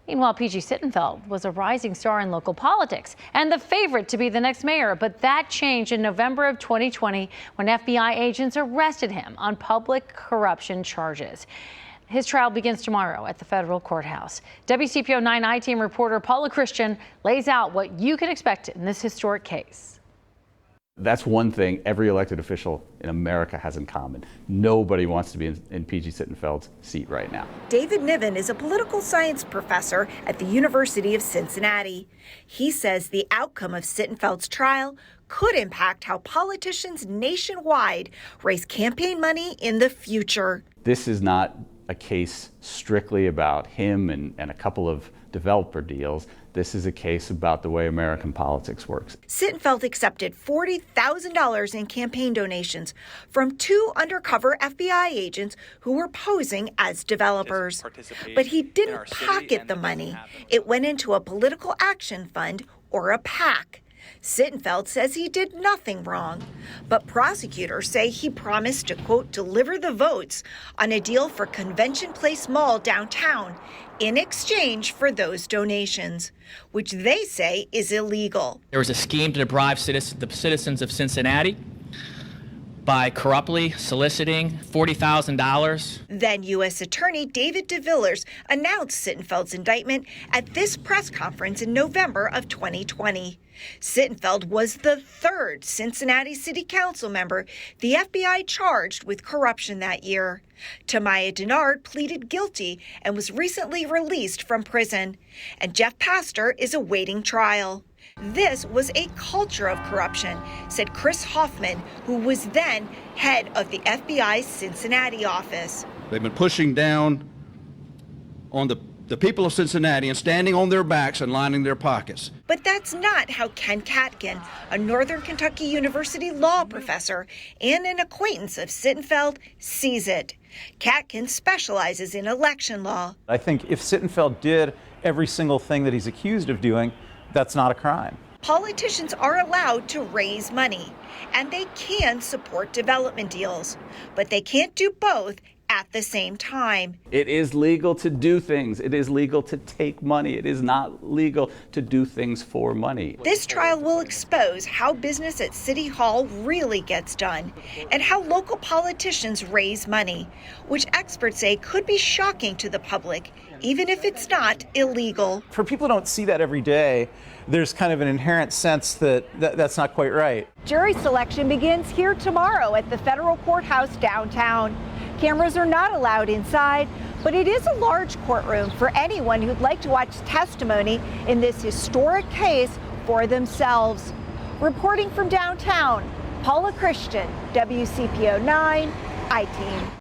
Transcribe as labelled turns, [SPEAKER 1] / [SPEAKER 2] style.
[SPEAKER 1] Meanwhile, PG Sittenfeld was a rising star in local politics and the favorite to be the next mayor. But that changed in November of 2020 when FBI agents arrested him on public corruption charges. His trial begins tomorrow at the federal courthouse. WCPO 9 I-Team reporter Paula Christian lays out what you can expect in this historic case.
[SPEAKER 2] That's one thing every elected official in America has in common. Nobody wants to be in PG Sittenfeld's seat right now.
[SPEAKER 3] David Niven is a political science professor at the University of Cincinnati. He says the outcome of Sittenfeld's trial could impact how politicians nationwide raise campaign money in the future.
[SPEAKER 2] This is not a case strictly about him and a couple of developer deals. This is a case about the way American politics works.
[SPEAKER 3] Sittenfeld accepted $40,000 in campaign donations from two undercover FBI agents who were posing as developers. But he didn't pocket the money. It went into a political action fund, or a PAC. Sittenfeld says he did nothing wrong, but prosecutors say he promised to, quote, deliver the votes on a deal for Convention Place Mall downtown in exchange for those donations, which they say is illegal.
[SPEAKER 4] There was a scheme to bribe the citizens of Cincinnati by corruptly soliciting $40,000.
[SPEAKER 3] Then U.S. Attorney David DeVillers announced Sittenfeld's indictment at this press conference in November of 2020. Sittenfeld was the third Cincinnati City Council member the FBI charged with corruption that year. Tamaya Denard pleaded guilty and was recently released from prison. And Jeff Pastor is awaiting trial. This was a culture of corruption, said Chris Hoffman, who was then head of the FBI's Cincinnati office.
[SPEAKER 5] They've been pushing down on the people of Cincinnati and standing on their backs and lining their pockets.
[SPEAKER 3] But that's not how Ken Katkin, a Northern Kentucky University law professor and an acquaintance of Sittenfeld, sees it. Katkin specializes in election law.
[SPEAKER 6] I think if Sittenfeld did every single thing that he's accused of doing, that's not a crime.
[SPEAKER 3] Politicians are allowed to raise money, and they can support development deals, but they can't do both at the same time.
[SPEAKER 2] It is legal to do things. It is legal to take money. It is not legal to do things for money.
[SPEAKER 3] This trial will expose how business at City Hall really gets done and how local politicians raise money, which experts say could be shocking to the public, even if it's not illegal.
[SPEAKER 6] For people who don't see that every day, there's kind of an inherent sense that that's not quite right.
[SPEAKER 7] Jury selection begins here tomorrow at the federal courthouse downtown. Cameras are not allowed inside, but it is a large courtroom for anyone who'd like to watch testimony in this historic case for themselves. Reporting from downtown, Paula Christian, WCPO 9 I-Team.